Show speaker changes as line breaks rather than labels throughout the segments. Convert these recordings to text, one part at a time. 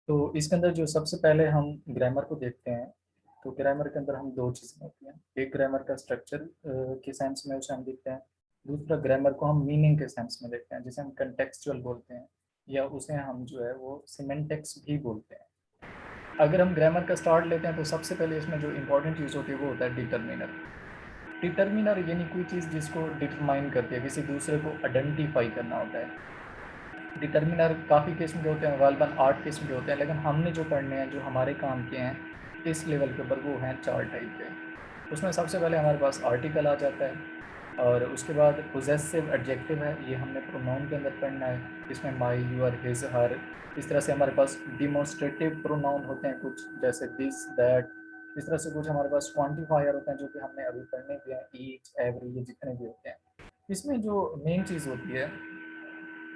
तो इसके अंदर जो सबसे पहले हम ग्रामर को देखते हैं। तो ग्रामर के अंदर हम दो चीज़ें होती हैं, एक ग्रामर का स्ट्रक्चर के सेंस में उसे हम देखते हैं, दूसरा ग्रामर को हम मीनिंग के सेंस में देखते हैं, जिसे हम कंटेक्सचुअल बोलते हैं या उसे हम जो है वो सिमेंटिक्स भी बोलते हैं। अगर हम ग्रामर का स्टार्ट लेते हैं तो सबसे पहले इसमें जो इंपॉर्टेंट चीज़ होती है वो होता है डिटर्मिनर। डिटर्मिनर यानी कोई चीज़ जिसको डिटरमाइन करती है, किसी दूसरे को आइडेंटिफाई करना होता है। डिटर्मिनर काफ़ी किस्म के होते हैं, गालिबन 8 किस्म के होते हैं, लेकिन हमने जो पढ़ने हैं, जो हमारे काम के हैं इस लेवल के ऊपर, वो हैं 4 टाइप के। उसमें सबसे पहले हमारे पास आर्टिकल आ जाता है, और उसके बाद पोजेसिव एडजेक्टिव है, ये हमने प्रोनाउन के अंदर पढ़ना है। इसमें माई, यूर, हिज, हर, इस तरह से हमारे पास डिमोन्स्ट्रेटिव प्रोनाउन होते हैं कुछ, जैसे दिस, दैट। इस तरह से कुछ हमारे पास क्वांटिफायर होते हैं जो कि हमने अभी पढ़ने भी हैं, ईच, एवरी, ये जितने भी होते हैं। इसमें जो मेन चीज़ होती है,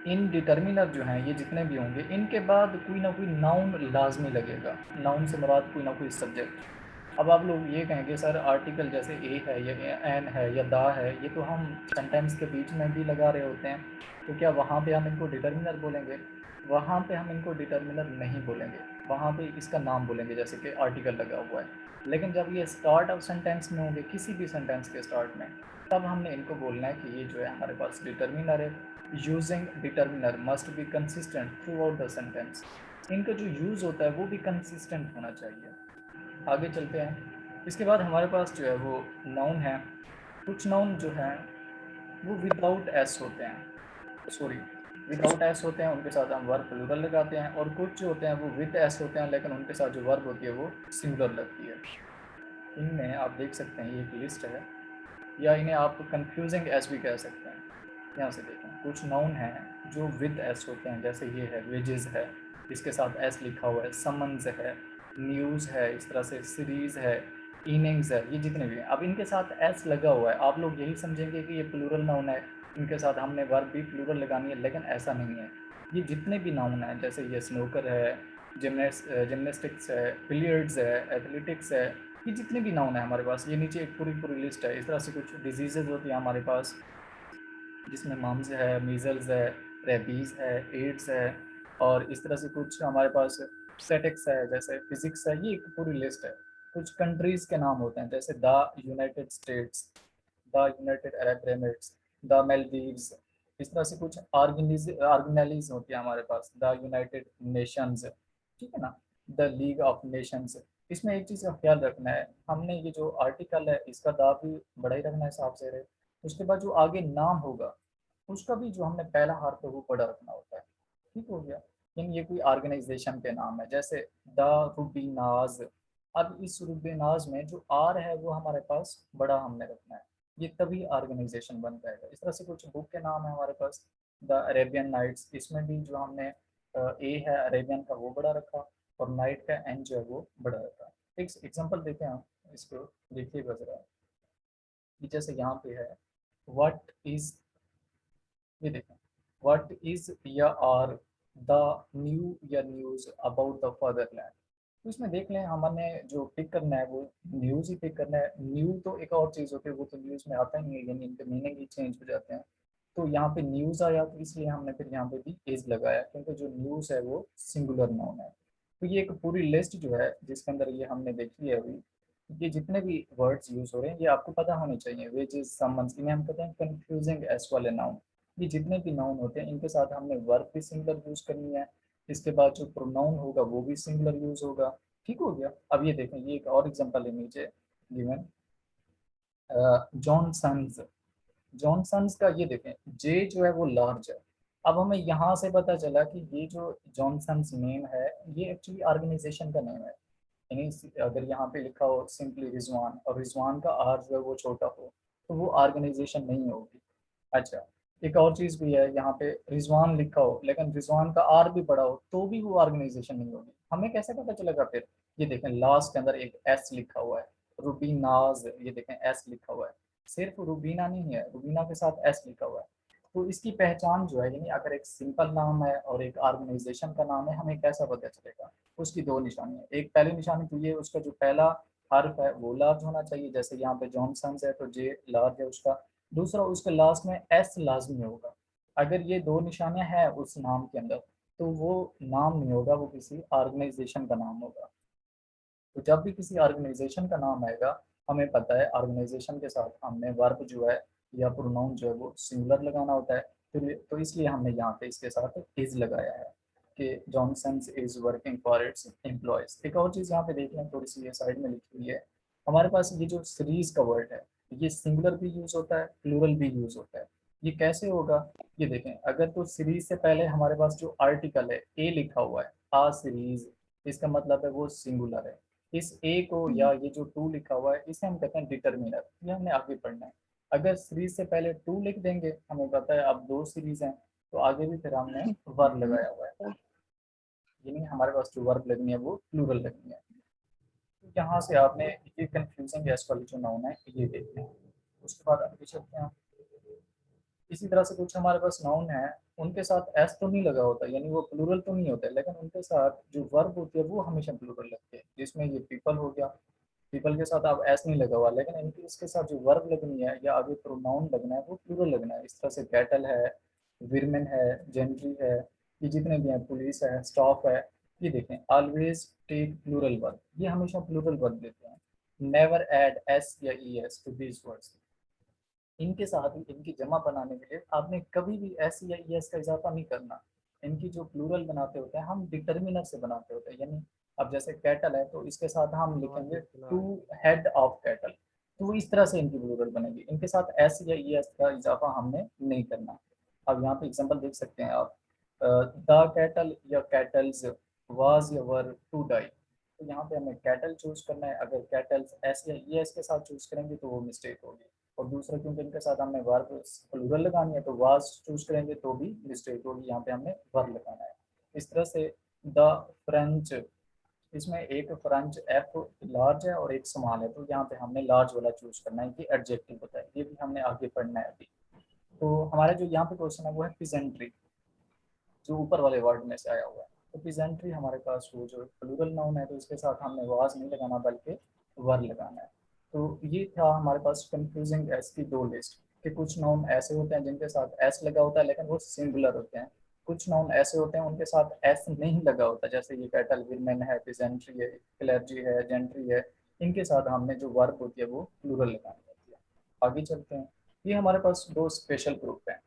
इन डिटर्मिनर जो हैं ये जितने भी होंगे, इनके बाद कोई ना कोई नाउन लाजमी लगेगा। नाउन से मुराद कोई ना कोई सब्जेक्ट। अब आप लोग ये कहेंगे सर आर्टिकल जैसे ए है या एन है या दा है, ये तो हम सेंटेंस के बीच में भी लगा रहे होते हैं, तो क्या वहाँ पे हम इनको डिटर्मिनर बोलेंगे? वहाँ पे हम इनको डिटर्मिनर नहीं बोलेंगे, वहाँ पे इसका नाम बोलेंगे, जैसे कि आर्टिकल लगा हुआ है। लेकिन जब ये स्टार्ट ऑफ सेंटेंस में होंगे, किसी भी सेंटेंस के स्टार्ट में, तब हमने इनको बोलना है कि ये जो है हमारे पास डिटर्मिनर है। Using determiner must be consistent through out the sentence. इनका जो यूज़ होता है वो भी कंसिस्टेंट होना चाहिए। आगे चलते हैं। इसके बाद हमारे पास जो है वो नाउन है। कुछ नाउन जो हैं वो विदाउट एस होते हैं, सॉरी, विदाउट एस होते हैं, उनके साथ हम वर्ब प्लूरल लगाते हैं। और कुछ जो होते हैं वो विद एस होते हैं, लेकिन उनके साथ जो वर्ब होती है वो सिंगुलर लगती है। इनमें आप देख सकते हैं, ये एक लिस्ट है, या इन्हें आप कंफ्यूजिंग एस भी कह सकते हैं। यहाँ से देखें, कुछ नाउन हैं जो विद एस होते हैं, जैसे ये है वेजेस है, इसके साथ एस लिखा हुआ है, समन्स है, न्यूज़ है, इस तरह से सीरीज़ है, इनिंग्स है, ये जितने भी हैं। अब इनके साथ एस लगा हुआ है, आप लोग यही समझेंगे कि ये प्लूरल नाउन है, इनके साथ हमने वर्ब भी प्लूरल लगानी है, लेकिन ऐसा नहीं है। ये जितने भी नाउन हैं, जैसे ये स्नूकर है, जिमनास्टिक्स है, बिलियर्ड्स है, एथलेटिक्स है, ये जितने भी नाउन है हमारे पास, ये नीचे एक पूरी पूरी लिस्ट है। इस तरह से कुछ डिजीज़ेज होती हैं हमारे पास, जिसमें मम्स है, मीज़ल्स है, रेबीज़ है, एड्स है, और इस तरह से कुछ हमारे पास स्टैटिक्स है, जैसे फिजिक्स है, ये एक पूरी लिस्ट है। कुछ कंट्रीज़ के नाम होते हैं, जैसे the United States, the United Arab Emirates, the Maldives. इस तरह से कुछ ऑर्गेनाइज होती है हमारे पास, द यूनाइटेड नेशंस, ठीक है ना, द लीग ऑफ नेशंस। इसमें एक चीज़ का ख्याल रखना है, हमने ये जो आर्टिकल है इसका दा भी बड़ा ही रखना है, साफ से रहे। उसके बाद जो आगे नाम होगा उसका भी जो हमने पहला हर्फ है वो बड़ा रखना होता है, ठीक हो गया। यानी ये कोई ऑर्गेनाइजेशन के नाम है, जैसे द रूबीनाज। अब इस रूबीनाज में जो आर है वो हमारे पास बड़ा हमने रखना है, ये तभी ऑर्गेनाइजेशन बन पाएगा। इस तरह से कुछ बुक के नाम है हमारे पास, द अरेबियन नाइट्स, इसमें भी जो हमने ए है अरेबियन का वो बड़ा रखा, और नाइट का एन जो है वो बड़ा रखा। एक एग्जांपल देते हैं हम, इसको देखिएगा ज़रा, कि जैसे यहाँ पे है व्हाट इज, ये देखें, व्हाट इज या आर द न्यू या न्यूज़ अबाउट द फादरलैंड। तो इसमें देख लें, हमने जो पिक करना है वो न्यूज़ ही पिक करना है। न्यू तो एक और चीज़ होती है, वो तो न्यूज़ में आता ही नहीं है, यानी इनके मीनिंग ही चेंज हो जाते हैं। तो यहाँ पे न्यूज़ आया तो इसलिए हमने फिर यहाँ पे भी इज लगाया, क्योंकि जो न्यूज़ है वो सिंगुलर नाउन है। तो ये एक पूरी लिस्ट जो है जिसके अंदर ये हमने देखी है अभी, ये जितने भी वर्ड्स यूज़ हो रहे हैं ये आपको पता होने चाहिए। वेजेस, समन्स, इन्हें हम कहते हैं कंफ्यूजिंग एस वाले नाउन। ये जितने भी नाउन होते हैं इनके साथ हमने वर्ब भी सिंगुलर यूज़ करनी है, इसके बाद जो प्रोनाउन होगा वो भी सिंगुलर यूज़ होगा, ठीक हो गया। अब ये देखें, ये एक और एग्जांपल है नीचे गिवन, जॉनसन्स। जॉनसन्स का ये देखें, जे जो है वो लार्ज है। अब हमें यहाँ से पता चला कि ये जो जॉनसन्स नेम है ये एक्चुअली ऑर्गेनाइजेशन का नेम है। यानी अगर यहाँ पे लिखा हो सिंपली रिजवान, और रिजवान का आर जो है वो छोटा हो, तो वो ऑर्गेनाइजेशन नहीं होगी। अच्छा, एक और चीज़ भी है, यहाँ पे रिजवान लिखा हो लेकिन रिजवान का आर भी बड़ा हो, तो भी वो ऑर्गेनाइजेशन नहीं होगी। हमें कैसे पता चलेगा फिर? ये देखें, लास्ट के अंदर एक एस लिखा हुआ है, रूबीनाज, ये देखें एस लिखा हुआ है। सिर्फ रूबीना नहीं है, रूबीना के साथ एस लिखा हुआ है। तो इसकी पहचान जो है, यानी अगर एक सिंपल नाम है और एक ऑर्गेनाइजेशन का नाम है, हमें कैसा पता चलेगा? उसकी दो निशानी है। एक पहली निशानी तो ये, उसका जो पहला हर्फ है वो लार्ज होना चाहिए, जैसे यहाँ पे जॉनसन्स है तो जे लार्ज है उसका। दूसरा, उसके लास्ट में एस लाजमी होगा। अगर ये दो निशानियां हैं उस नाम के अंदर, तो वो नाम नहीं होगा, वो किसी ऑर्गेनाइजेशन का नाम होगा। तो जब भी किसी ऑर्गेनाइजेशन का नाम आएगा, हमें पता है ऑर्गेनाइजेशन के साथ हमने वर्ब जो है या प्रोनाउन जो है वो सिंगुलर लगाना होता है। तो इसलिए हमने यहाँ पे इसके साथ इज लगाया है कि Johnson's is working for its employees. एक और चीज़ यहाँ पे देख लें, थोड़ी सी ये साइड में लिखी हुई है, हमारे पास ये जो सीरीज का वर्ड है, ये सिंगुलर भी यूज होता है, प्लूरल भी यूज होता है। ये कैसे होगा, ये देखें, अगर तो सीरीज से पहले हमारे पास जो आर्टिकल है ए लिखा हुआ है, आ सीरीज, इसका मतलब है वो सिंगुलर है। इस ए को या ये जो टू लिखा हुआ है इसे हम कहते हैं डिटर्मिनर, ये हमने आगे पढ़ना है। अगर सीरीज से पहले टू लिख देंगे, हमें पता है अब दो सीरीज हैं, तो आगे भी फिर हमने वर्ब लगाया हुआ है, यानी हमारे पास जो वर्ब लगनी है वो प्लूरल लगनी है। तो यहाँ से आपने ये कंफ्यूजिंग एस वाली जो नाउन है ये देखना है। उसके बाद आगे चलते हैं। इसी तरह से कुछ हमारे पास नाउन है, उनके साथ एस तो नहीं लगा होता, यानी वो प्लूरल तो नहीं होता है, लेकिन उनके साथ जो वर्ब होती है वो हमेशा प्लूरल लगती है। जिसमें ये पीपल हो गया, पीपल के साथ अब एस नहीं लगा हुआ, लेकिन इनकी इसके साथ जो वर्ब लगनी है या आगे प्रोनाउन लगना है वो प्लूरल लगना है। इस तरह से कैटल है, विरमेन है, जेंट्री है, ये जितने भी हैं, पुलिस है, स्टाफ है, ये देखें ऑलवेज टेक प्लूरल वर्ब, ये हमेशा प्लूरल वर्ब देते हैं। नेवर ऐड एस या e s to these words, इनके साथ ही इनकी जमा बनाने के लिए आपने कभी भी एस या ई एस का इजाफा नहीं करना। इनकी जो प्लूरल बनाते होते हैं हम डिटर्मिनर से बनाते होते हैं, यानी अब जैसे कैटल है तो इसके साथ हम लिखेंगे टू हेड ऑफ कैटल, तो इस तरह से इनकी प्लूरल बनेगी। इनके साथ एस या ई एस का इजाफा हमने नहीं करना। अब यहाँ पे एग्जांपल देख सकते हैं आप, द कैटल या कैटल्स वाज या वर टू डाई, तो यहाँ पे हमें कैटल चूज करना है। अगर कैटल्स एस या ई एस के साथ चूज करेंगे तो वो मिस्टेक होगी, और दूसरा क्योंकि इनके साथ हमने वर्ब प्लूरल लगानी है तो वाज चूज करेंगे तो भी मिस्टेक होगी, यहाँ पे हमने वर्ब लगाना है। इस तरह से द फ्रेंच, इसमें एक फ्रेंच एफ लार्ज है और एक स्मॉल है, तो यहाँ पे हमने लार्ज वाला चूज करना है, ये एडजेक्टिव होता है, ये भी हमने आगे पढ़ना है अभी। तो हमारा जो यहाँ पे क्वेश्चन है वो है पिजेंट्री, जो ऊपर वाले वर्ड में से आया हुआ है। तो पिजेंट्री हमारे पास वो जो प्लूरल नाउन है तो इसके साथ हमने वाज नहीं लगाना बल्कि वर लगाना है। तो ये था हमारे पास कंफ्यूजिंग एस की दो लिस्ट, कि कुछ नाउन ऐसे होते हैं जिनके साथ एस लगा होता है लेकिन वो सिंगुलर होते हैं, कुछ नाउन ऐसे होते हैं उनके साथ एस नहीं लगा होता, जैसे ये कैटल, विरमेन है, पिजेंट्री है, क्लर्जी है, जेंट्री है, इनके साथ हमने जो वर्ब होती है वो प्लूरल लगानी होती है। आगे चलते हैं। ये हमारे पास दो स्पेशल ग्रुप हैं।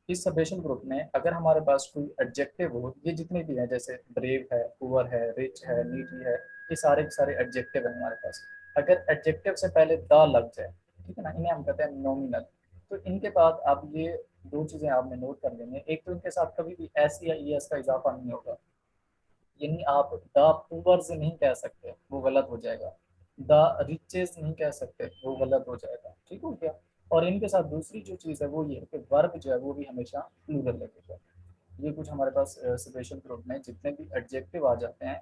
इस स्पेशल ग्रुप में अगर हमारे पास कोई एडजेक्टिव हो, ये जितने भी हैं जैसे ब्रेव है, पुअर है, रिच है, नीडी है, ये सारे के सारे एडजेक्टिव हैं हमारे पास। अगर एडजेक्टिव से पहले द लग जाए, ठीक है ना, इन्हें हम कहते हैं नॉमिनल। तो इनके बाद आप ये दो चीजें आपने नोट कर लेंगे, एक तो इनके साथ कभी भी एस या ई एस का इजाफा नहीं होगा, यानी आप द पुअर्स नहीं कह सकते, वो गलत हो जाएगा। द रिचेस नहीं कह सकते, वो गलत हो जाएगा, ठीक हो गया। और इनके साथ दूसरी जो चीज़ है वो ये है कि वर्ब जो है वो भी हमेशा प्लूरल लगेगा। ये कुछ हमारे पास स्पेशल ग्रुप में जितने भी एडजेक्टिव आ जाते हैं,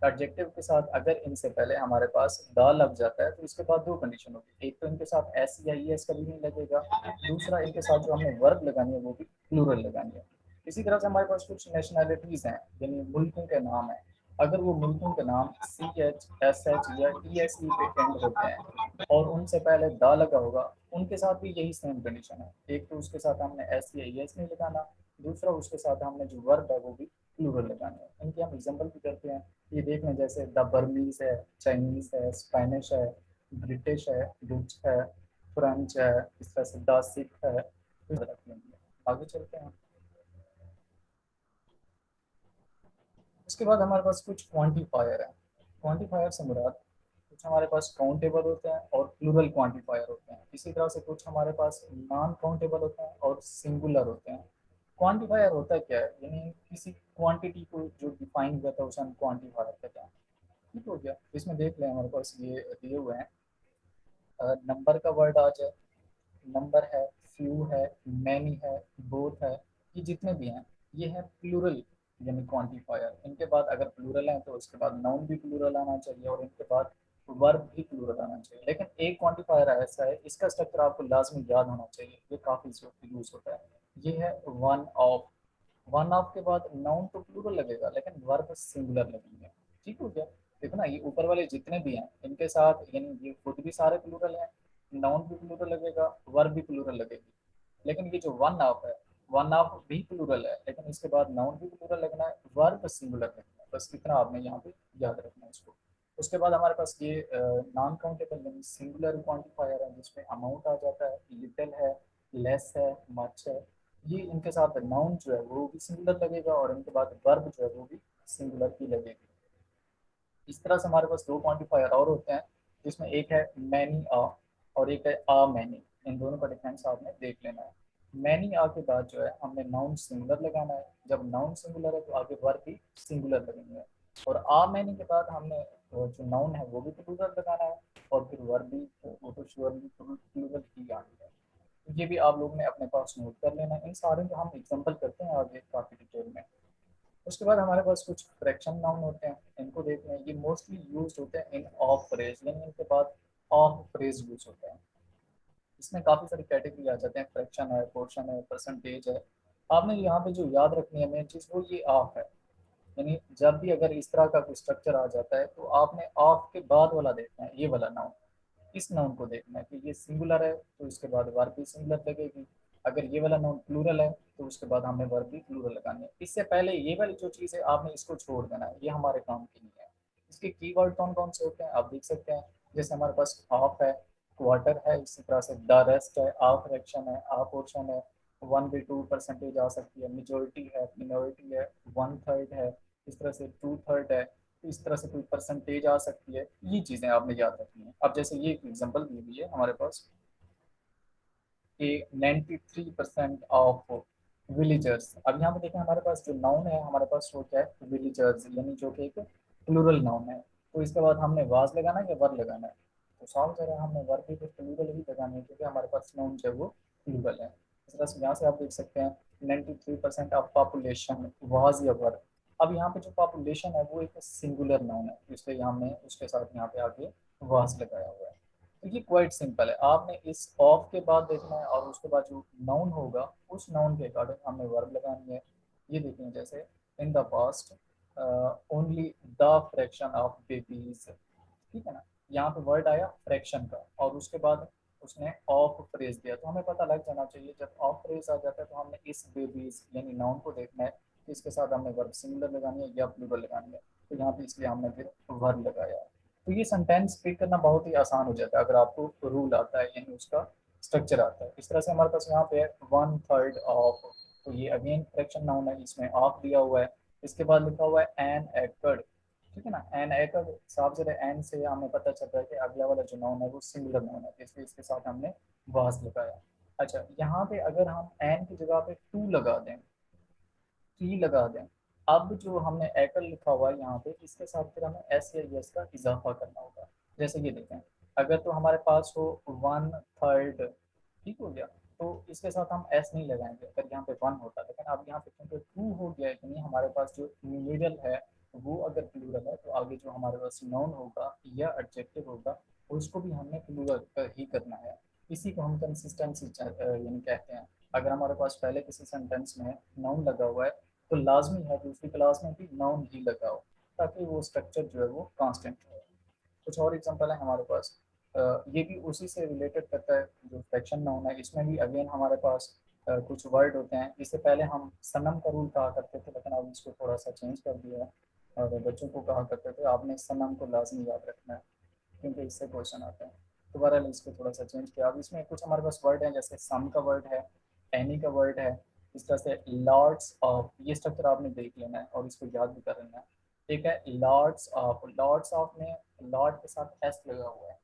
एडजेक्टिव के साथ अगर इनसे पहले हमारे पास द लग जाता है तो इसके बाद दो कंडीशन होगी, एक तो इनके साथ एस या ई एस कभी नहीं लगेगा, दूसरा इनके साथ जो हमने वर्ब लगानी है वो भी प्लूरल लगानी है। इसी तरह से हमारे पास कुछ नेशनैलिटीज हैं, यानी मुल्कों के नाम हैं, अगर वो मुल्कों के नाम सी एच एस एच या ई एस ई पे एंड होते हैं और उनसे पहले दा लगा होगा, उनके साथ भी यही सेम कंडीशन है, एक तो उसके साथ हमने एस या ई एस नहीं लगाना, दूसरा उसके साथ हमने जो वर्ब है वो भी प्लूरल लगाना है। इनके हम एग्जाम्पल भी करते हैं, ये देख लें, जैसे द बर्मीज है, चाइनीज है, स्पेनिश है, ब्रिटिश है, डच है, फ्रेंच है, इस तरह से द सिख है, तो रख लेंगे। आगे चलते हैं। उसके बाद हमारे पास कुछ क्वांटिफायर है। क्वांटिफायर से मुराद कुछ हमारे पास काउंटेबल होते हैं और प्लूरल क्वांटिफायर होते हैं, इसी तरह से कुछ हमारे पास नॉन काउंटेबल होते हैं और सिंगुलर होते हैं। क्वांटिफायर होता है क्या है, यानी किसी क्वांटिटी को जो डिफाइन करता है उसे हम क्वांटिफायर कहते हैं, ठीक हो गया। इसमें देख लें हमारे पास ये दिए हुए हैं, नंबर का वर्ड आ जाए, नंबर है, फ्यू है, मैनी है, बोथ है, ये जितने भी हैं ये है प्लूरल, यानी क्वांटिफायर। इनके बाद अगर प्लूरल है तो उसके बाद नाउन भी प्लूरल आना चाहिए और इनके बाद वर्ब भी प्लूरल आना चाहिए। लेकिन एक क्वांटिफायर ऐसा है, इसका स्ट्रक्चर आपको लाजमी याद होना चाहिए, ये काफ़ी यूज होता है, ये है वन ऑफ। वन ऑफ के बाद नाउन तो प्लूरल लगेगा लेकिन वर्ब सिंगुलर लगेंगे, ठीक हो गया। देखो ना, ये ऊपर वाले जितने भी हैं इनके साथ, यानी ये खुद भी सारे प्लूरल हैं, नाउन भी प्लूरल लगेगा, वर्ब भी प्लूरल लगेगी, लेकिन ये जो वन ऑफ है वन ऑफ भी प्लूरल है, लेकिन इसके बाद नाउन भी प्लूरल लगना है, वर्ब सिंगुलर लगना है, बस इतना आपने यहाँ पे याद रखना है इसको। उसके बाद हमारे पास ये नॉन काउंटेबल यानी सिंगुलर क्वांटिफायर है, जिसमें अमाउंट आ जाता है, लिटिल है, लेस है, मच है। ये इनके साथ नाउन जो है वो भी सिंगुलर लगेगा, और इनके बाद वर्ब जो है वो भी सिंगुलर ही लगेगी। इस तरह से हमारे पास दो क्वांटिफायर और होते हैं, जिसमें एक है मैनी आ और एक है आ मैनी। इन दोनों का डिफरेंस आपने देख लेना है। मैनी आ के बाद जो है हमने नाउन सिंगुलर लगाना है, जब नाउन सिंगुलर है तो आगे वर्ब भी सिंगुलर लगेंगे। और आ मैनी के बाद हमने जो नाउन है वो भी प्लूरल लगाना है, और फिर वर्ब भी वो तो श्योरली प्लूरल ही आनी है। तो ये भी आप लोगों ने अपने पास नोट कर लेना है। इन सारे को हम एग्जाम्पल करते हैं आगे काफ़ी डिटेल में। उसके बाद हमारे पास कुछ फ्रैक्शन नाउन होते हैं, इनको देखते हैं। ये मोस्टली यूज होते हैं इन ऑफ फ्रेज, यानी इनके बाद ऑफ फ्रेज यूज होते हैं। इसमें काफ़ी सारी कैटेगरी आ जाते हैं, फ्रैक्शन है, पोर्शन है, परसेंटेज है। आपने यहाँ पे जो याद रखनी है मेन चीज़ वो ये ऑफ है। यानी जब भी अगर इस तरह का कोई स्ट्रक्चर आ जाता है तो आपने ऑफ के बाद वाला देखना है, ये वाला नाउन। इस नाउन को देखना है कि ये सिंगुलर है तो इसके बाद वर्ब भी सिंगुलर लगेगी। अगर ये वाला नाउन प्लूरल है तो उसके बाद हमें वर्ब भी प्लूरल लगानी है। इससे पहले ये वाली जो चीज़ है आपने इसको छोड़ देना है, ये हमारे काम की नहीं है। इसके कीवर्ड कौन कौन से होते हैं आप देख सकते हैं। जैसे हमारे पास हाफ है, क्वार्टर है, इसी तरह से द रेस्ट है, आ फ्रैक्शन है, आ पोर्शन है, 1/2 परसेंटेज आ सकती है, मेजोरिटी है, मिनोरिटी है, 1/3 है, इस तरह से 2/3 है। तो इस तरह से कोई परसेंटेज आ सकती है, ये चीज़ें आपने याद रखनी है। अब जैसे ये एक एग्जांपल दी हुई है हमारे पास कि 93% ऑफ विलेजर्स। अब यहाँ पे देखें हमारे पास जो नाउन है हमारे पास वो क्या है, विलेजर्स, यानी जो कि एक प्लूरल नाउन है। तो इसके बाद हमने वाज लगाना है या वर लगाना है, तो साफ जगह हमने वर भी फिर प्लूरल ही लगानी है, क्योंकि हमारे पास नाउन जो है वो प्लूरल है। इस तरह से यहाँ से आप देख सकते हैं 93% ऑफ पॉपुलेशन वाज या वर। अब यहाँ पे जो पॉपुलेशन है वो एक सिंगुलर नाउन है, इसलिए हमने उसके साथ यहाँ पे आगे वाज लगाया हुआ है। तो ये क्वाइट सिंपल है, आपने इस ऑफ के बाद देखना है और उसके बाद जो नाउन होगा उस नाउन के अकॉर्डिंग हमने वर्ब लगानी है। ये देखें जैसे in the past only the fraction of babies, ठीक है ना। यहाँ पे वर्ड आया फ्रैक्शन का और उसके बाद उसने ऑफ फ्रेज दिया, तो हमें पता लग जाना चाहिए जब ऑफ फ्रेज आ जाता है तो हमने इस बेबीज यानी नाउन को देखना है कि इसके साथ हमने वर्ब सिंगुलर लगानी है या प्लूरल लगानी है। तो यहाँ पे इसलिए हमने फिर वर्ब लगाया। तो ये सेंटेंस पिक करना बहुत ही आसान हो जाता है अगर आपको रूल आता है, यानी उसका स्ट्रक्चर आता है। इस तरह से हमारे पास यहाँ पे है 1/3 ऑफ, तो ये अगेन फ्रैक्शन नाउन है, इसमें ऑफ दिया हुआ है। इसके बाद लिखा हुआ है एन एकड़, ठीक है ना। एन एकड़ साफ जरा एन से हमें पता चल रहा है कि अगला वाला जो नाउन है वो सिंगुलर नाउन है, इसलिए इसके साथ हमने वाज लगाया। अच्छा, यहाँ पे अगर हम एन की जगह पे टू लगा दें, टी लगा दें, अब जो हमने एकड़ लिखा हुआ है यहाँ पे इसके साथ फिर हमें एस या यस का इजाफा करना होगा। जैसे ये देखें, अगर तो हमारे पास हो 1/3, ठीक हो गया, तो इसके साथ हम एस नहीं लगाएंगे अगर यहाँ पे 1 होता, लेकिन अब यहाँ पे क्योंकि 2 हो गया है, यानी हमारे पास जो मिडल है वो अगर प्लूरल है तो आगे जो हमारे पास नाउन होगा या एडजेक्टिव होगा उसको भी हमने प्लूरल ही करना है। इसी को हम कंसिस्टेंसी यानी कहते हैं। अगर हमारे पास पहले किसी सेंटेंस में नाउन लगा हुआ है तो लाजमी है दूसरी क्लास में भी नाउन ही लगाओ, ताकि वो स्ट्रक्चर जो है वो कांस्टेंट रहे। कुछ और एग्जांपल है हमारे पास, ये भी उसी से रिलेटेड करता है जो फ्रैक्शन नाउन है। इसमें भी अगेन हमारे पास कुछ वर्ड होते हैं। इससे पहले हम सनम का रूल कहा करते थे, लेकिन अब इसको थोड़ा सा चेंज कर दिया है, और बच्चों को कहा करते थे आपने सनम को लाजमी याद रखना है, क्योंकि इससे क्वेश्चन आते हैं। दोबारा इसको थोड़ा सा चेंज किया। अब इसमें कुछ हमारे पास वर्ड है, जैसे सम का वर्ड है, एनी का वर्ड है, इस तरह से लॉर्ड्स ऑफ, ये स्ट्रक्चर आपने देख लेना है और इसको याद भी कर लेना है। एक है लॉर्ड्स ऑफ, लॉर्ड्स ऑफ में लॉर्ड के साथ एस लगा हुआ है।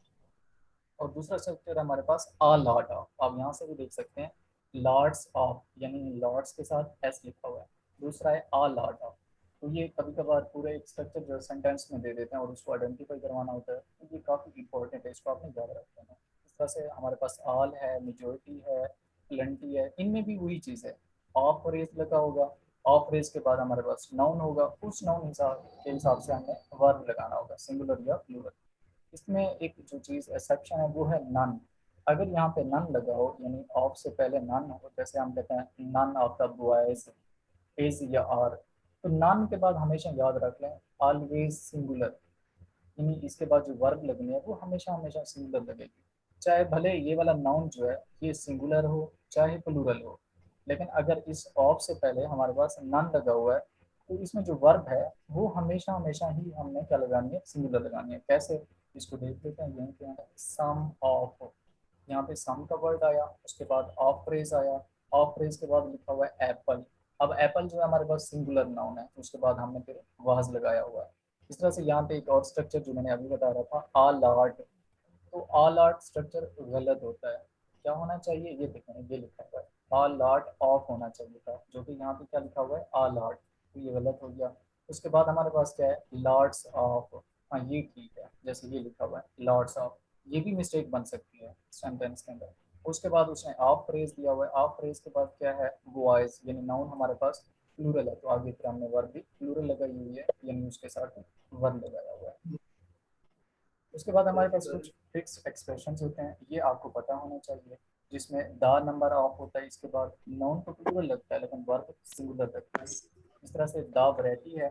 और दूसरा स्ट्रक्चर है हमारे पास अ लॉट ऑफ, आप यहाँ से भी देख सकते हैं लॉर्ड्स ऑफ, यानी लॉर्ड्स के साथ एस लिखा हुआ है। दूसरा है अ लॉट ऑफ। तो ये कभी कभार पूरे एक स्ट्रक्चर जो सेंटेंस में दे देते हैं और उसको आइडेंटिफाई करवाना होता है, तो ये काफ़ी इंपॉर्टेंट है, इसको आपने याद रखना है। इस तरह से हमारे पास ऑल है, मेजोरिटी है, प्लेंटी है, इनमें भी वही चीज़ है, ऑफ फ्रेज लगा होगा, ऑफ फ्रेज के बाद हमारे पास नाउन होगा, उस नाउन के हिसाब से हमें वर्ब लगाना होगा, सिंगुलर या प्लूरल। इसमें एक जो चीज़ एक्सेप्शन है वो है नन। अगर यहाँ पे नन लगा हो, यानी ऑफ से पहले नन हो, जैसे हम कहते हैं none of the boys is या आर, तो नन के बाद हमेशा याद रख लें ऑलवेज सिंगुलर, यानी इसके बाद जो वर्ब लगनी है वो हमेशा हमेशा सिंगुलर लगेगी। चाहे भले ये वाला नाउन जो है ये सिंगुलर हो चाहे प्लूरल हो, लेकिन अगर इस ऑफ से पहले हमारे पास नन लगा हुआ है तो इसमें जो वर्ब है वो हमेशा हमेशा ही हमने क्या लगानी है, सिंगुलर लगानी है। कैसे, इसको देख लेते हैं। यहीं पे सम ऑफ, यहाँ पे सम का वर्ड आया, उसके बाद ऑफ फ्रेज आया, ऑफ फ्रेज के बाद लिखा हुआ है एप्पल। अब एप्पल जो है हमारे पास सिंगुलर नाउन है, तो उसके बाद हमने फिर वाज लगाया हुआ है। इस तरह से यहाँ पे एक और स्ट्रक्चर जो मैंने अभी बता रहा था, आ लार्ड, तो ऑल आर्ट स्ट्रक्चर गलत होता है। क्या होना चाहिए, ये देखें, ये लिखा हुआ है ऑल आर्ट ऑफ होना चाहिए था, जो कि यहाँ पे क्या लिखा हुआ है ऑल आर्ट, तो ये गलत हो गया। उसके बाद हमारे पास क्या है, लॉर्ड्स ऑफ। हाँ ये ठीक है, जैसे ये लिखा हुआ है लॉर्ड्स ऑफ, ये भी मिस्टेक बन सकती है सेंटेंस के अंदर। उसके बाद उसने ऑफ फ्रेज दिया हुआ है, ऑफ फ्रेज के बाद क्या है, वॉइस, यानी नाउन हमारे पास प्लूरल है, तो आगे फिर हमने वर्ब भी प्लूरल लगाई हुई है, यानी उसके साथ वर्ब लगाया हुआ है। उसके बाद हमारे पास कुछ फिक्स एक्सप्रेशन होते हैं, ये आपको पता होना चाहिए, जिसमें द नंबर ऑफ होता है, इसके बाद नाउन तो प्लूरल लगता है लेकिन वर्ब सिंगुलर लगता है। इस तरह से द वैरायटी है,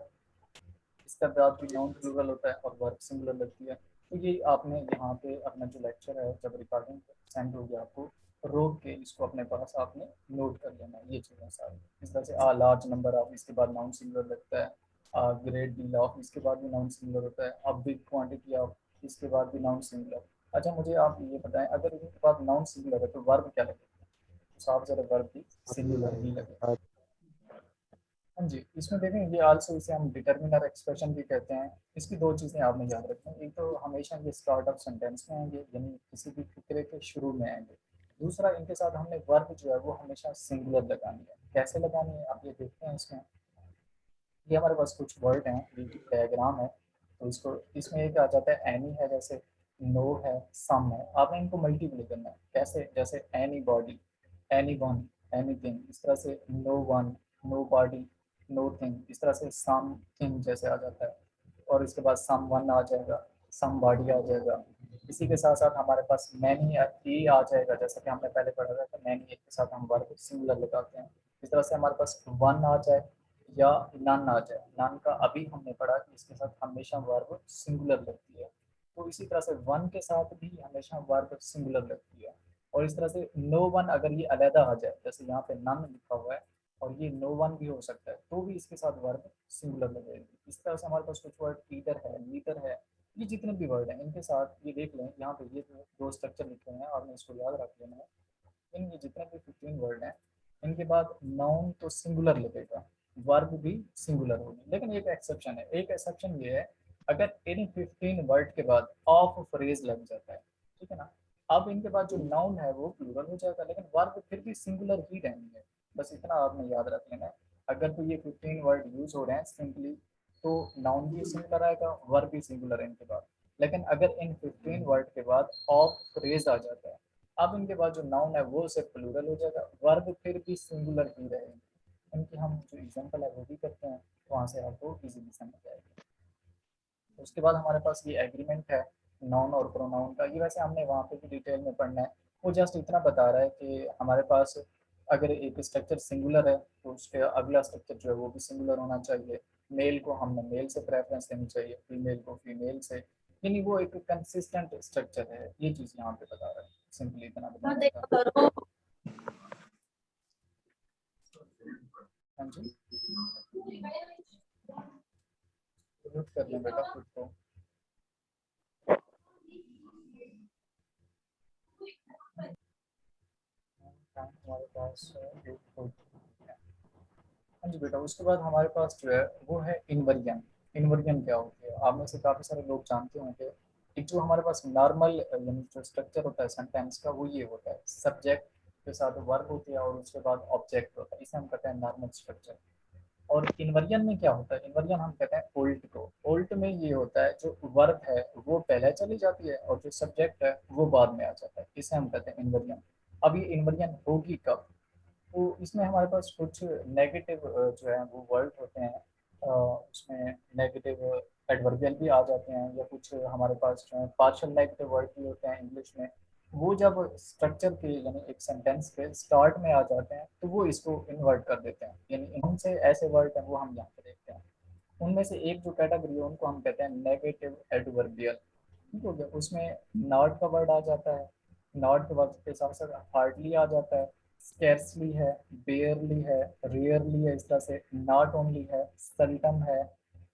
इसका बाद भी नाउन प्लूरल होता है और वर्ब सिंगुलर लगती है। तो ये आपने यहाँ पे अपना जो लेक्चर है जब रिकॉर्डिंग सेंड हो गया आपको, रोक के इसको अपने पास आपने नोट कर लेना है ये चीज़ें सारी। इस तरह से आ लार्ज नंबर ऑफ, इसके बाद नाउन सिंगुलर लगता है। आ ग्रेट डील ऑफ, इसके बाद भी नाउन सिंगुलर होता है। अब बिग क्वांटिटी ऑफ, इसके बाद भी नाउन सिंगुलर। अच्छा मुझे आप ये बताएं, अगर इनके बाद नाउन सिंगुलर है तो वर्ब क्या लगेगा, तो साफ ज़रा वर्ब भी सिंगुलर ही लगेगा। हाँ जी, इसमें देखें ये आल्सो, इसे हम डिटर्मिनर एक्सप्रेशन भी कहते हैं। इसकी दो चीज़ें आपने याद रखें, एक तो हमेशा ये स्टार्ट ऑफ सेंटेंस में आएंगे, यानी किसी भी फिक्रे के शुरू में आएंगे। दूसरा, इनके साथ हमने वर्ब जो है वो हमेशा सिंगुलर लगानी है। कैसे लगानी है आप ये देखते हैं इसमें, ये हमारे पास कुछ वर्ड हैं, ये डायग्राम है, तो इसको इसमें एक आ जाता है एनी है, जैसे नो है, सम है, आपने इनको मल्टीप्लाई करना है। कैसे, जैसे anybody, anyone, anything, इस तरह से no one, nobody, nothing, इस तरह से सम थिंग जैसे आ जाता है। और इसके बाद सम वन आ जाएगा, सम बॉडी आ जाएगा। इसी के साथ साथ हमारे पास मैनी ही आ जाएगा, जैसा कि हमने पहले पढ़ा था, तो मैनी के साथ हम वर्ब सिंगुलर लगाते हैं। इस तरह से हमारे पास वन आ जाए या नन आ जाए। नन का अभी हमने पढ़ा कि इसके साथ हमेशा वर्ब सिंगुलर लगती है, तो इसी तरह से वन के साथ भी हमेशा वर्ब सिंगुलर लगती है। और इस तरह से नो वन अगर ये अलहदा आ जाए, जैसे यहाँ पे नन लिखा हुआ है और ये नो वन भी हो सकता है, तो भी इसके साथ वर्ब सिंगुलर लगेगी। इस तरह से हमारे पास कुछ वर्ड ईदर है, नीदर है, ये जितने भी वर्ड हैं इनके साथ ये देख लें, यहाँ पे ये दो स्ट्रक्चर लिखे हुए हैं, आपने इसको याद रख लेना है। इन ये जितने भी 15 वर्ड हैं इनके बाद नाउन तो सिंगुलर लगेगा, वर्ब भी सिंगुलर होगी, लेकिन एक एक्सेप्शन है। एक एक्सेप्शन ये है, अगर इन 15 वर्ड के बाद ऑफ फ्रेज लग जाता है, ठीक है ना, अब इनके बाद जो नाउन है वो प्लूरल हो जाएगा, लेकिन वर्ब फिर भी सिंगुलर ही रहेंगे। बस इतना आपने याद रख लेना है। अगर तो ये 15 वर्ड यूज हो रहे हैं सिंपली, तो नाउन भी सिंगुलर आएगा, वर्ब भी सिंगुलर है इनके बाद। लेकिन अगर इन 15 वर्ड के बाद ऑफ फ्रेज आ जाता है, अब इनके बाद जो नाउन है वो सिर्फ प्लूरल हो जाएगा, वर्ब फिर भी सिंगुलर ही रहेंगे। इनकी हम जो एग्जांपल है वो भी करते हैं, वहाँ से आपको इजीली समझ जाएगा। उसके बाद हमारे पास ये एग्रीमेंट है नाउन और प्रोनाउन का, ये वैसे हमने वहाँ पे भी डिटेल में पढ़ना है। वो जस्ट इतना बता रहा है कि हमारे पास अगर एक स्ट्रक्चर सिंगुलर है तो उसके अगला स्ट्रक्चर जो है वो भी सिंगुलर होना चाहिए। मेल को हमने मेल से प्रेफरेंस देनी चाहिए, फीमेल को फीमेल से, यानी वो एक कंसिस्टेंट स्ट्रक्चर है। ये चीज़ यहाँ पे बता रहा है, सिंपली इतना बताना था। हाँ जी, म्यूट कर लें बेटा खुद को। हमारे पास हाँ जी बेटा, उसके बाद हमारे पास जो है वो है इनवर्जन। इनवर्जन क्या होती है, आप में से काफ़ी सारे लोग जानते होंगे। एक जो हमारे पास नॉर्मल यानी जो स्ट्रक्चर होता है सेंटेंस का, वो ये होता है, सब्जेक्ट के साथ वर्ब होती है और उसके बाद ऑब्जेक्ट होता है, इसे हम कहते हैं नॉर्मल स्ट्रक्चर। और इन्वर्जन में क्या होता है, इन्वर्जन हम कहते हैं उल्ट को। उल्ट में ये होता है, जो वर्ब है वो पहले चली जाती है और जो सब्जेक्ट है वो बाद में आ जाता है, इसे हम कहते हैं इन्वर्जन। अब ये इन्वर्जन होगी कब, तो इसमें हमारे पास कुछ नेगेटिव जो है वो वर्ड होते हैं, उसमें नेगेटिव एडवर्बियल भी आ जाते हैं, या कुछ हमारे पास जो है पार्शियल नेगेटिव वर्ड भी होते हैं इंग्लिश में। वो जब स्ट्रक्चर के यानी एक सेंटेंस के स्टार्ट में आ जाते हैं तो वो इसको इन्वर्ट कर देते हैं, यानी उनसे ऐसे वर्ड हैं वो हम यहाँ पे देखते हैं। उनमें से एक जो कैटेगरी है उनको हम कहते हैं नेगेटिव एडवर्बियल। ठीक हो गया, उसमें नॉट का वर्ड आ जाता है, नॉट के वर्ड के साथ साथ हार्डली आ जाता है, स्कैर्सली है, बेयरली है, रेयरली है, इस तरह से नॉट ओनली है, सेल्डम है,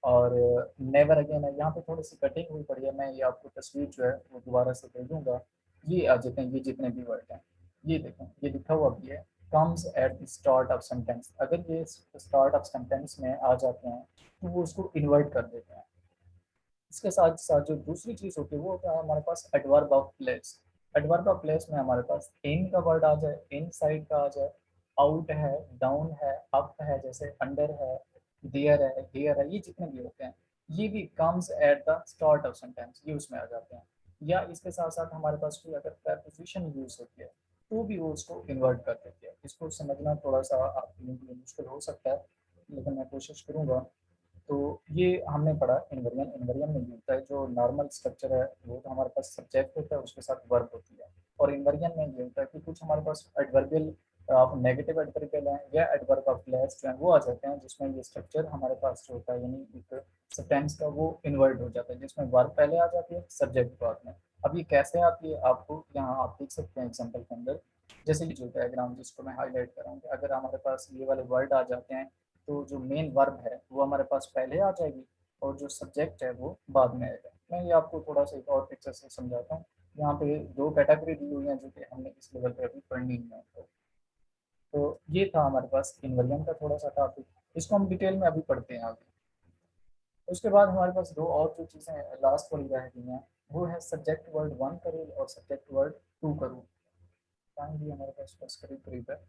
और नेवर अगेन है। यहाँ पे थोड़ी सी कटिंग हुई पड़ी है, मैं ये आपको तस्वीर जो है वो दोबारा से भेजूंगा। ये आ जाते हैं, ये जितने भी वर्ड हैं, ये देखें, ये लिखा हुआ भी है, comes at the start of sentence. अगर ये स्टार्ट ऑफ सेंटेंस में आ जाते हैं तो वो उसको इन्वर्ट कर देते हैं। इसके साथ साथ जो दूसरी चीज होती है वो होता है हमारे पास adverb of place. Adverb of place में हमारे पास इन का वर्ड आ जाए, इन साइड का आ जाए, आउट है, डाउन है, अप है, जैसे अंडर है, देयर है, हियर है, ये जितने भी होते हैं ये भी comes at the start of sentence, ये उसमें आ जाते हैं। या इसके साथ साथ हमारे पास कोई अगर प्रेपोजिशन यूज होती है तो भी वो उसको इन्वर्ट कर देती है। इसको समझना थोड़ा सा आपके लिए मुश्किल हो सकता है, लेकिन मैं कोशिश करूंगा। तो ये हमने पढ़ा इन्वर्जन। इन्वर्जन में ये होता है, जो नॉर्मल स्ट्रक्चर है वो तो हमारे पास सब्जेक्ट होता है, उसके साथ वर्ब होती है। और इन्वर्जन में ये होता है कि कुछ हमारे पास एडवर्बियल, आप नेगेटिव एडवर्बियल हैं या एडवर्ब ऑफ क्लास जो है वो आ जाते हैं, जिसमें ये स्ट्रक्चर हमारे पास जो होता है यानी एक सेंटेंस का वो इन्वर्ट हो जाता है, जिसमें वर्ब पहले आ जाती है, सब्जेक्ट बाद में। अब ये कैसे आती है आपको यहाँ आप देख सकते हैं एग्जाम्पल के अंदर। जैसे कि जो डायग्राम जिसको मैं हाईलाइट कर रहा हूँ, अगर हमारे पास ये वाले वर्ड आ जाते हैं तो जो मेन वर्ब है वो हमारे पास पहले आ जाएगी और जो सब्जेक्ट है वो बाद में आएगा। मैं ये आपको थोड़ा सा एक और पिक्चर से समझाता हूँ। यहाँ पे दो कैटेगरी दी हुई हैं जो कि हमने इस लेवल पे अभी पढ़नी है। तो ये था हमारे पास इन्वर्जन का थोड़ा सा टॉपिक, इसको हम डिटेल में अभी पढ़ते हैं आगे। उसके बाद हमारे पास दो और जो चीज़ें लास्ट वाली रह गई हैं वो है सब्जेक्ट वर्ड वन का रूल और सब्जेक्ट वर्ड टू का रूल। टाइम भी हमारे पास बस करीब करीब है।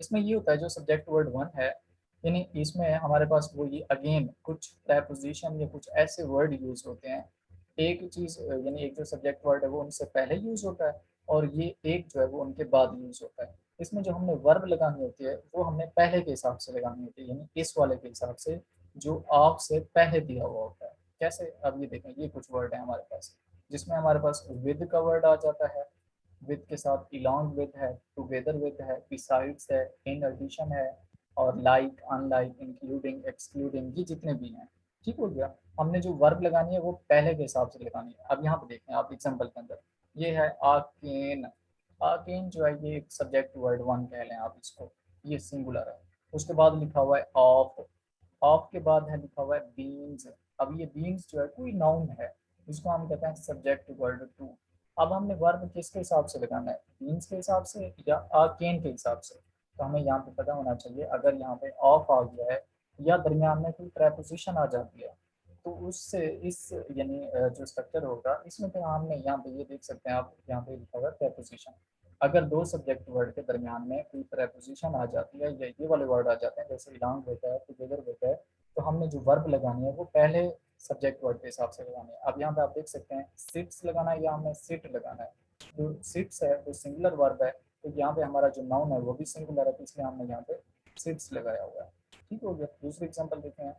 इसमें ये होता है जो सब्जेक्ट वर्ड वन है, यानी इसमें हमारे पास वो ये अगेन कुछ प्रेपोजिशन या कुछ ऐसे वर्ड यूज होते हैं। एक चीज यानी एक जो सब्जेक्ट वर्ड है वो उनसे पहले यूज होता है और ये एक जो है वो उनके बाद यूज होता है। इसमें जो हमने वर्ब लगानी होती है वो हमने पहले के हिसाब से लगानी होती है, यानी इस वाले के हिसाब से जो आप से पहले दिया हुआ होता है। कैसे, अब ये देखें, ये कुछ वर्ड है हमारे पास जिसमें हमारे पास विद का वर्ड आ जाता है, विद के साथ इलॉन्ग विद है, टुगेदर विद है, बिसाइड्स है, इन एडिशन है, और लाइक, अनलाइक, इंक्लूडिंग, एक्सक्लूडिंग, ये जितने भी हैं। ठीक हो गया। हमने जो वर्ब लगानी है वो पहले के हिसाब से लगानी है। अब यहाँ पे देखें आप एग्जाम्पल के अंदर, ये है आकेन। आकेन जो है ये एक सब्जेक्ट वर्ड वन कह लें आप इसको, ये सिंगुलर है। उसके बाद लिखा हुआ है ऑफ, ऑफ के बाद है लिखा हुआ है बीन्स। अब ये बीन्स जो है कोई नाउन है, इसको हम कहते हैं सब्जेक्ट वर्ड टू। अब हमने वर्ब किसके हिसाब से लगाना है, बीन्स के हिसाब से या आकेन के हिसाब से। तो हमें यहाँ पे पता होना चाहिए, अगर यहाँ पे ऑफ आ गया है या दरमियान में कोई प्रेपोजिशन आ जाती है तो उससे इस यानी जो स्ट्रक्चर होगा इसमें तो हमने यहाँ पे ये देख सकते हैं आप, यहाँ पे लिखा हुआ है प्रेपोजिशन। अगर दो सब्जेक्ट वर्ड के दरमियान में कोई प्रेपोजिशन आ जाती है या ये वाले वर्ड आ जाते हैं जैसे इलांग होता है, टुगेदर होता है, तो हमने जो वर्ब लगानी है वो पहले सब्जेक्ट वर्ड के हिसाब से लगानी है। अब यहाँ पे आप देख सकते हैं सिट्स लगाना है या हमें सिट लगाना है। जो सिट्स है वो सिंगुलर वर्ब है, तो यहाँ पे हमारा जो नाउन है वो भी सिंगुलर है, तो इसलिए हमने यहाँ पे सिट्स लगाया हुआ है। ठीक हो गया। दूसरी एग्जाम्पल देते हैं,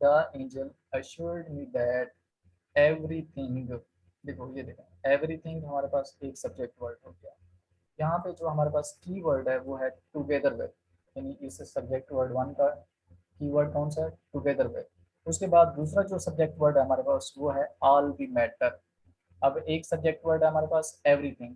the angel assured me that everything. देखो ये देखें, एवरीथिंग हमारे पास एक सब्जेक्ट वर्ड हो गया। यहाँ पे जो हमारे पास की वर्ड है वो है टुगेदर विद, यानी इस सब्जेक्ट वर्ड वन का कीवर्ड कौन सा है, टुगेदर विद। उसके बाद दूसरा जो सब्जेक्ट वर्ड है हमारे पास वो है ऑल द मैटर। अब एक सब्जेक्ट वर्ड है हमारे पास एवरीथिंग,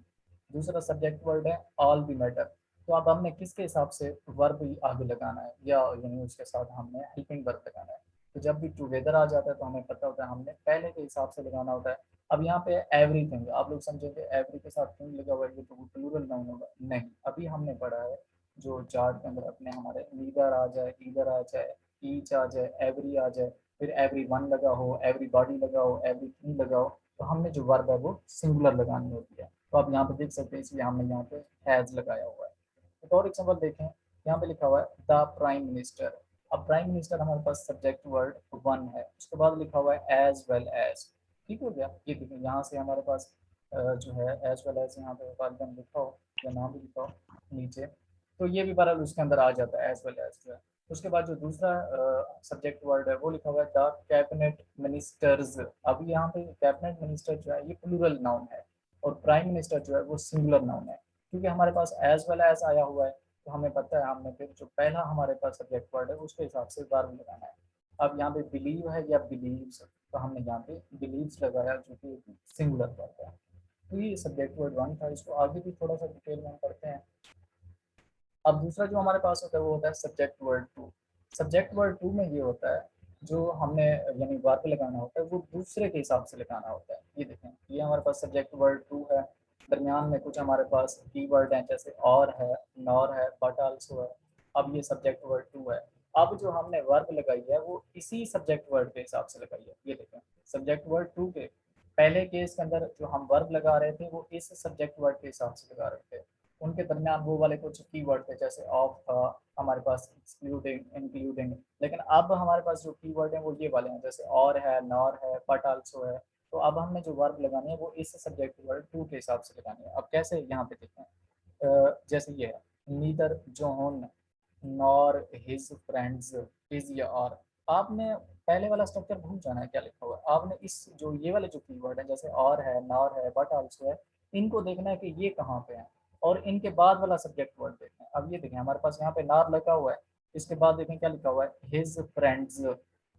दूसरा सब्जेक्ट वर्ड है ऑल द मैटर। तो अब हमने किसके हिसाब से वर्ब आगे लगाना है, या यानी उसके साथ हमने हेल्पिंग वर्ब लगाना है। तो जब भी टुगेदर आ जाता है तो हमें पता होता है हमने पहले के हिसाब से लगाना होता है। अब यहाँ पे एवरीथिंग आप लोग समझेंगे एवरी के साथ थिंग लगा हुआ है, ये तो प्लूरल नाउन होगा, नहीं। अभी हमने पढ़ा है जो चार्ट के अंदर अपने हमारे नीदर आ जाए, ईदर आ जाए, ईच आ जाए, एवरी आ जाए, फिर एवरी वन लगा हो, एवरी बॉडी लगा हो, एवरी थिंग लगा हो, तो हमने जो वर्ब है वो सिंगुलर लगानी होती है। तो आप यहाँ पे देख सकते हैं, इसलिए हमने यहाँ पे हैज लगाया हुआ है। एक और एग्जाम्पल देखें, यहाँ पे लिखा हुआ है द प्राइम मिनिस्टर। अब प्राइम मिनिस्टर हमारे पास सब्जेक्ट वर्ड वन है, उसके बाद लिखा हुआ है एज वेल एज। ठीक हो गया। ये देखिए यहाँ से हमारे पास जो है एज वेल एज, यहाँ पे वालदन लिखा हो या नाम भी लिखा हो नीचे, तो ये भी बहरहाल उसके अंदर आ जाता है एज वेल एज जो है। उसके बाद जो दूसरा सब्जेक्ट वर्ड है वो लिखा हुआ है द कैबिनेट मिनिस्टर्स। अब यहाँ पे कैबिनेट मिनिस्टर जो है ये प्लूरल नाउन है और प्राइम मिनिस्टर जो है वो सिंगुलर नाउन है। क्योंकि हमारे पास एज वेल एज आया हुआ है तो हमें पता है हमने फिर जो पहला हमारे पास सब्जेक्ट वर्ड है उसके हिसाब से वर्ब लगाना है। अब यहाँ पे बिलीव है या बिलीव्स, तो हमने यहाँ पे बिलीव्स लगाया जो कि सिंगुलर वर्ब है। तो ये सब्जेक्ट वर्ड 1 था, इसको आगे भी थोड़ा सा डिटेल में हम पढ़ते हैं। अब दूसरा जो हमारे पास होता है वो होता है सब्जेक्ट वर्ड 2। सब्जेक्ट वर्ड 2 में ये होता है जो हमने यानी वर्ब लगाना होता है वो दूसरे के हिसाब से लगाना होता है। ये देखें, ये हमारे पास सब्जेक्ट वर्ड 2 है, दरमियान में कुछ हमारे पास कीवर्ड हैं जैसे और है, नॉर है, बट आल्सो है। अब ये सब्जेक्ट वर्ड 2 है। अब जो हमने वर्ब लगाई है वो इसी सब्जेक्ट वर्ड के हिसाब से लगाई है। ये देखें, सब्जेक्ट वर्ड 2 के पहले केस के अंदर जो हम वर्ब लगा रहे थे वो इस सब्जेक्ट वर्ड के हिसाब से लगा रहे थे। उनके दरमियान वो वाले कुछ कीवर्ड थे जैसे ऑफ था, हमारे पास एक्सक्लूडिंग, इंक्लूडिंग। लेकिन अब हमारे पास जो कीवर्ड है वो ये वाले हैं जैसे और है, नॉर है, बट आल्सो है। तो अब हमने जो वर्ब लगानी है वो इस सब्जेक्ट वर्ड 2 के हिसाब से लगानी है। अब कैसे, यहाँ पे देखें, जैसे ये है, neither zone nor his friends is या और। आपने पहले वाला स्ट्रक्चर भूल जाना है क्या लिखा हुआ है। आपने इस जो ये वाले जो कीवर्ड है जैसे और है, नॉर है, बट आल्सो है, इनको देखना है कि ये कहाँ पे है और इनके बाद वाला सब्जेक्ट वर्ड देखें। अब ये देखें, हमारे पास यहाँ पे नॉर लगा हुआ है, इसके बाद देखें क्या लिखा हुआ है, हिज फ्रेंड्स।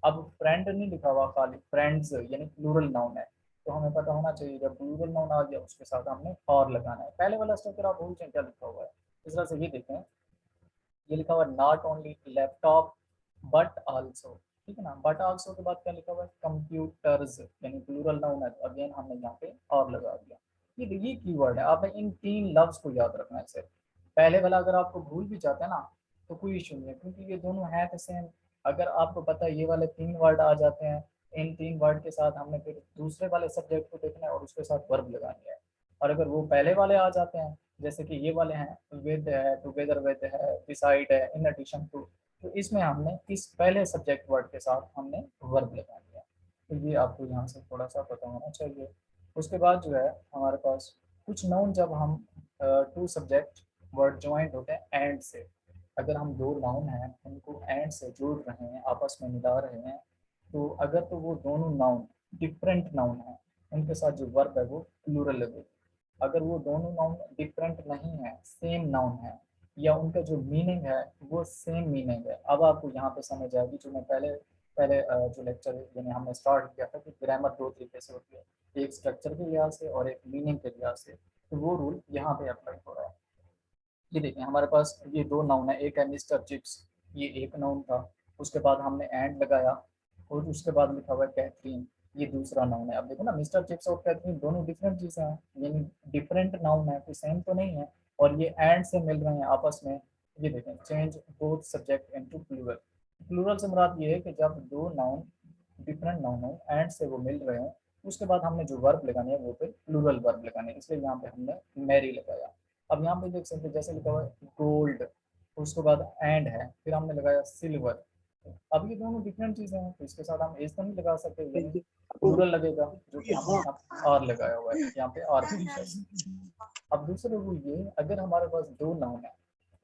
अब फ्रेंड नहीं लिखा हुआ, खाली फ्रेंड्स यानी प्लूरल नाउन है। तो हमें पता होना चाहिए जब प्लूरल नाउन आ गया उसके साथ हमने और लगाना है। पहले वाला स्ट्रक्चर आप भूल जाए क्या लिखा हुआ है। इस तरह से ये देखें, ये लिखा हुआ है not only laptop but also. ठीक है ना, बट आल्सो के बाद क्या लिखा हुआ है, कंप्यूटर्स यानी प्लूरल नाउन है। तो अगेन हमने यहाँ पे और लगा दिया। ये कीवर्ड है, आपने इन 3 लफ्ज को याद रखना है सिर्फ। पहले वाला अगर आपको भूल भी जाता है ना तो कोई इशू नहीं है, क्योंकि ये दोनों है तो सेम। अगर आपको पता है ये वाले 3 वर्ड आ जाते हैं, इन 3 वर्ड के साथ हमने फिर दूसरे वाले सब्जेक्ट को देखना है और उसके साथ वर्ब लगानी है। और अगर वो पहले वाले आ जाते हैं जैसे कि ये वाले हैं, विद है, टुगेदर विद है, बिसाइड है, इन एडिशन टू, तो इसमें हमने इस पहले सब्जेक्ट वर्ड के साथ हमने वर्ब लगा दिया। तो ये आपको यहाँ से थोड़ा सा पता होना चाहिए। उसके बाद जो है हमारे पास कुछ नाउन, जब हम टू सब्जेक्ट वर्ड ज्वाइंट होते हैं एंड से, अगर हम दो नाउन हैं उनको एंड से जोड़ रहे हैं, आपस में मिला रहे हैं, तो अगर तो वो दोनों नाउन डिफरेंट नाउन है, उनके साथ जो वर्ब है वो प्लूरल लगेगी। अगर वो दोनों नाउन डिफरेंट नहीं है, सेम नाउन है, या उनका जो मीनिंग है वो सेम मीनिंग है, अब आपको यहाँ पे समझ आएगी जो मैं पहले पहले जो लेक्चर यानी हमने स्टार्ट किया था कि ग्रामर दो तरीके से होती है, एक स्ट्रक्चर के लिहाज से और एक मीनिंग के लिहाज से। तो वो रूल यहाँ पे अप्लाई हो रहा है। ये देखें, हमारे पास ये दो नाउन है, एक है मिस्टर चिप्स, ये एक नाउन था, उसके बाद हमने एंड लगाया और उसके बाद लिखा हुआ है कैथरीन, ये दूसरा नाउन है। अब देखो ना, मिस्टर चिप्स और कैथरीन दोनों डिफरेंट चीज़ें हैं, यानी डिफरेंट नाउन है, कोई सेम तो नहीं है, और ये एंड से मिल रहे हैं आपस में। ये देखें, change both subject into plural. Plural से मुराद ये है कि जब दो नाउन डिफरेंट नाउन हो, एंड से वो मिल रहे हैं, उसके बाद हमने जो वर्ब लगानी है वो फिर प्लूरल वर्ब लगानी है, इसलिए यहाँ पे हमने मैरी लगाया। अब यहाँ पे देख सकते हैं जैसे लिखा हुआ है गोल्ड, उसके बाद एंड है, फिर हमने लगाया सिल्वर। अब ये दोनों डिफरेंट चीजें हैं, तो इसके साथ हम एज तो नहीं लगा सकते, यानी प्लूरल लगेगा, जो कि हमने यहाँ पे आर लगाया हुआ है, यहाँ पे आर्टिफिशियल। अब दूसरा रूल ये, अगर हमारे पास दो नाउन है,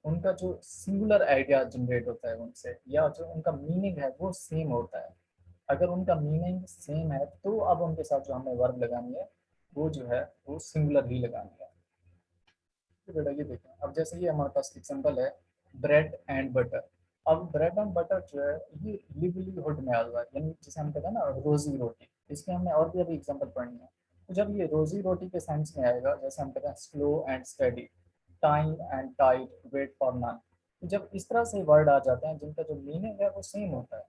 उनका जो सिंगुलर आइडिया जनरेट होता है उनसे, या जो उनका मीनिंग है वो सेम होता है, अगर उनका मीनिंग सेम है तो अब उनके साथ जो हमें वर्ब लगानी है वो जो है वो सिंगुलर ही लगानी है। तो बेटा ये देखें, अब जैसे ये हमारे पास एग्जांपल है ब्रेड एंड बटर। अब ब्रेड एंड बटर जो है ये लिवलीहुड में आ हुआ है, यानी जिसे हम कहते हैं ना रोजी रोटी। इसके हमने और भी अभी एग्जांपल पढ़नी है। तो जब ये रोजी रोटी के सेंस में आएगा, जैसे हम कहते हैं slow and study, time and tight, wait for none, तो जब इस तरह से वर्ड आ जाते हैं जिनका जो मीनिंग है वो सेम होता है,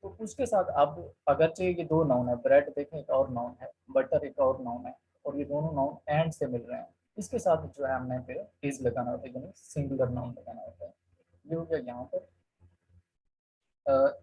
तो उसके साथ अब अगरचे ये दो नाउन है, ब्रेड देखें एक और नाउन है, बटर एक और नाउन है, और ये दोनों नाउन एंड से मिल रहे हैं, इसके साथ जो है हमने फिर इज लगाना होता है, यानी सिंगुलर नाउन लगाना होता है। ये हो गया यहाँ पर।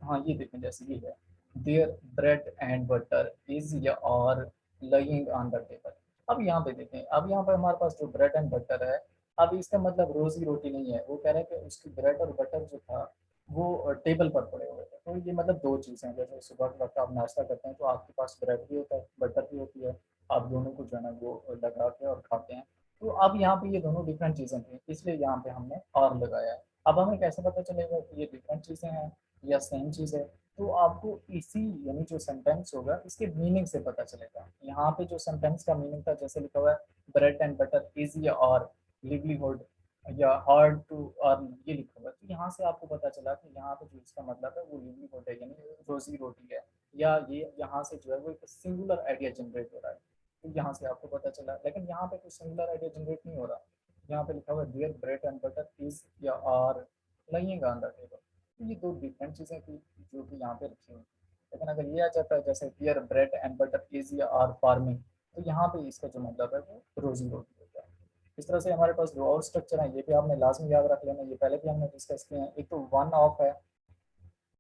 हाँ ये देखें, जैसे ये है there bread and butter is या और लइंग ऑन द टेबल। अब यहाँ पे देखें, अब यहाँ पे हमारे पास जो ब्रेड एंड बटर है, अब इसका मतलब रोजी रोटी नहीं है, वो कह रहे हैं कि उसकी ब्रेड और बटर जो था वो टेबल पर पड़े हुए थे। तो ये मतलब दो चीज़ें हैं, जैसे सुबह के वक्त आप नाश्ता करते हैं तो आपके पास ब्रेड भी होता है, बटर भी होती है, आप दोनों को जो है ना वो लगा के और खाते हैं। तो अब यहाँ पे ये दोनों डिफरेंट चीज़ें थी, इसलिए यहाँ पे हमने और लगाया है। अब हमें कैसे पता चलेगा कि ये डिफरेंट चीज़ें हैं या सेम चीज़ है, तो आपको इसी यानी जो सेंटेंस होगा इसके मीनिंग से पता चलेगा। यहाँ पे जो सेंटेंस का मीनिंग था, जैसे लिखा हुआ है ब्रेड एंड बटर इज या और लिवलीहुड या हार्ड टू अर्न, ये लिखा हुआ है, तो यहाँ से आपको पता चला कि यहाँ पे जो इसका मतलब है वो लिवलीहुड है, यानी रोजी रोटी है, या ये यहाँ से जो है वो एक सिंगुलर आइडिया जनरेट हो रहा है। तो यहाँ से आपको पता चला, लेकिन यहाँ पे कोई सिंगुलर आइडिया जनरेट नहीं हो रहा। यहाँ पे लिखा हुआ है dear bread and butter is या are lying on the table. तो ये दो डिफरेंट चीज़ें थी जो कि यहाँ पे रखी हुई। लेकिन अगर ये आ जाता है जैसे dear bread and butter is या आर फार्मिंग, तो यहाँ पे इसका जो मतलब है वो रोजी रोटी होता है। इस तरह से हमारे पास जो और स्ट्रक्चर है ये भी आपने लाजमी याद रख लेना, ये पहले भी हमने डिस्कस किए हैं। एक तो वन ऑफ है,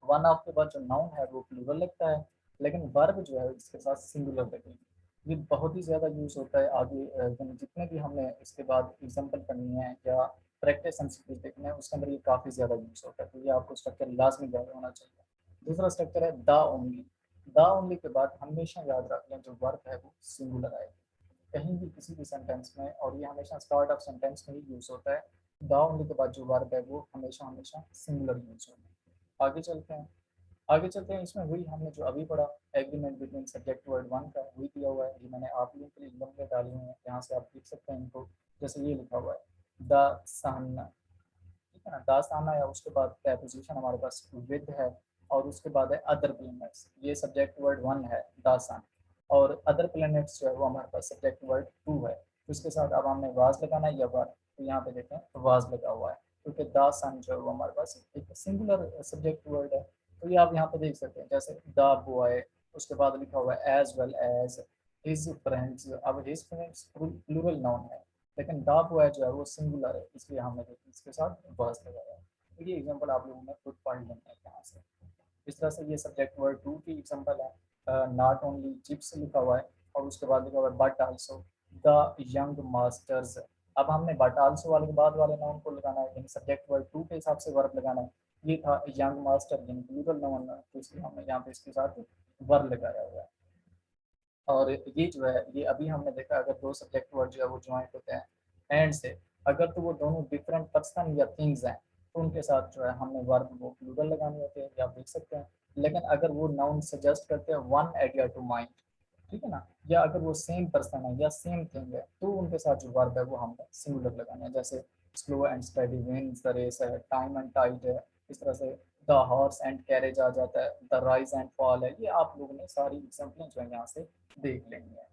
वन ऑफ के बाद जो नाउन है वो प्लूरल लगता है, लेकिन वर्ब जो है इसके साथ सिंगुलर लगेगी। ये बहुत ही ज़्यादा यूज़ होता है आगे यानी जितने भी हमने इसके बाद एग्जाम्पल पढ़नी है या प्रैक्टिस एमसीक्यूज देखना है उसके अंदर ये काफ़ी ज़्यादा यूज़ होता है। तो ये आपको स्ट्रक्चर लाजमी याद होना चाहिए। दूसरा स्ट्रक्चर है द ओनली। द ओनली के बाद हमेशा याद रख लें जो वर्ब है वो सिंगुलर आएगी कहीं भी किसी भी सेंटेंस में, और ये हमेशा स्टार्ट ऑफ सेंटेंस में ही यूज़ होता है। द ओनली के बाद जो वर्ब है वो हमेशा हमेशा सिंगुलर यूज़ होता है। आगे चलते हैं। आगे चलते हैं, इसमें वही हमने जो अभी पढ़ा agreement between subject word one का वही दिया हुआ है। ये मैंने आप लोगों के लिए एग्जाम में डाली हुई है, यहाँ से आप लिख सकते हैं इनको। जैसे ये लिखा हुआ है द सन, ठीक है ना, द सन आया, उसके बाद प्रेपोजिशन हमारे पास विद है, और उसके बाद है अदर प्लैनेट्स। ये सब्जेक्ट वर्ड वन है द सन, और अदर प्लैनेट्स जो है वो हमारे पास सब्जेक्ट वर्ड टू है। तो इसके साथ अब हमने वाज लगाना है या वर, तो यहाँ पे देखें वाज लगा हुआ है क्योंकि द सन जो है वो हमारे पास एक सिंगुलर सब्जेक्ट वर्ड है। तो ये आप यहाँ पे देख सकते हैं जैसे द बॉय, उसके बाद लिखा हुआ है as well as his friends. अब हिज फ्रेंड्स प्लूरल नाउन है, लेकिन द बॉय जो है वो सिंगुलर है, इसलिए हमने देखिए इसके साथ वर्स लगाया है। तो ये एग्जांपल आप लोगों ने खुद पढ़ लेना है यहाँ से। इस तरह से ये सब्जेक्ट वर्ड टू की एग्जांपल है। नॉट ओनली चिप्स लिखा हुआ है, और उसके बाद लिखा हुआ है but also the young masters. अब हमने बट आल्सो वाले के बाद वाले नाउन को लगाना है, यानी सब्जेक्ट वर्ड टू के हिसाब से वर्ब लगाना है। ये था यंग मास्टर यानी प्लूरल नाउन, तो इसलिए हमने यहाँ पे इसके साथ वर्ब लगाया हुआ है। और ये जो है ये अभी हमने देखा अगर दो सब्जेक्ट वर्ड जो है वो ज्वाइंट होते हैं एंड से, अगर तो वो दोनों डिफरेंट पर्सन या थिंग्स हैं तो उनके साथ जो है हमने वर्ब वो प्लूरल लगाने होते हैं, ये आप देख सकते हैं। लेकिन अगर वो नाउन सजेस्ट करते हैं वन आइडिया टू माइंड, ठीक है ना, या अगर वो सेम पर्सन है या सेम थिंग है तो उनके साथ जो वर्ब है वो हमने सिंगुलर लगाना है। जैसे slow and study wins the race है, टाइम एंड टाइड है। इस तरह से द हॉर्स एंड कैरेज आ जाता है, द राइज एंड फॉल है। ये आप लोगों ने सारी एग्जाम्पलें जो है यहाँ से देख लेंगे हैं।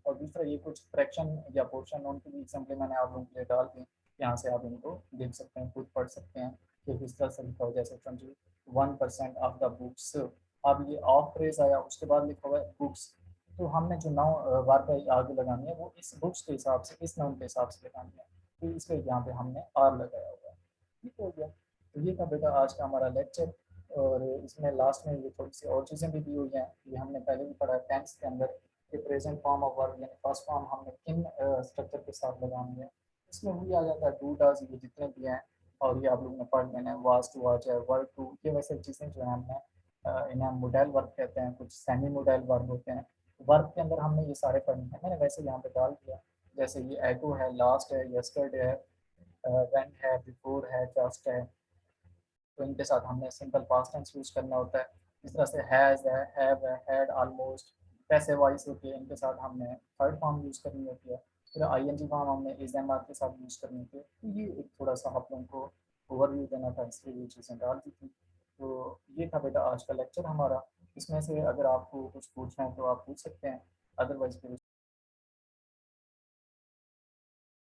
और दूसरा ये कुछ फ्रैक्शन या पोर्शन उनकी भी एग्जाम्पलें मैंने आप लोगों के लिए डाल दी, यहाँ से आप इनको देख सकते हैं, खुद पढ़ सकते हैं कि किस तरह से लिखा हो। जैसे 21% ऑफ द बुक्स, अब ये ऑफ फ्रेज आया उसके बाद लिखा हुआ है बुक्स, तो हमने जो नाउन वर्ब आगे लगानी है वो इस बुक्स के हिसाब से, इस नाउन के हिसाब से लगानी है, तो इसलिए यहाँ पे हमने आर लगाया हुआ है। ठीक हो गया। तो ये था बेटा आज का हमारा लेक्चर, और इसमें लास्ट में ये थोड़ी सी और चीज़ें भी दी हुई हैं, ये हमने पहले भी पढ़ा है टेंस के अंदर कि प्रेजेंट फॉर्म ऑफ वर्ब यानी फर्स्ट फॉर्म हमने किन स्ट्रक्चर के साथ लगानी है। इसमें वही आ जाता है डू डज, ये जितने भी हैं, और ये आप लोगों ने पढ़ लेना है। वाज टू वाज है, वर्ब टू, ये वैसे चीज़ें जो है हमने इन्हें मोडेल वर्ब कहते हैं, कुछ सेमी मोडेल वर्ब होते हैं। वर्ब के अंदर हमने ये सारे पढ़ने हैं, मैंने वैसे यहाँ पे डाल दिया। जैसे ये एगो है, लास्ट है, यस्टरडे है, वेंट है, बिफोर है, जस्ट है, तो इनके साथ हमने सिंपल पास्ट टेंस यूज करना होता है। इस तरह से हैज़ है, हैव है, हैड, ऑलमोस्ट, पैसे वाइज होती है, इनके साथ हमने थर्ड फॉर्म यूज करनी होती है। फिर आईएनजी फॉर्म हमने इज एम आर के साथ यूज करनी होती है। तो ये एक थोड़ा सा आप लोगों को ओवरव्यू देना था, इसलिए ये चीज़ें डाल दी थी। तो ये था बेटा आज का लेक्चर हमारा। इसमें से अगर आपको कुछ पूछना है तो आप पूछ सकते हैं, अदरवाइज फिर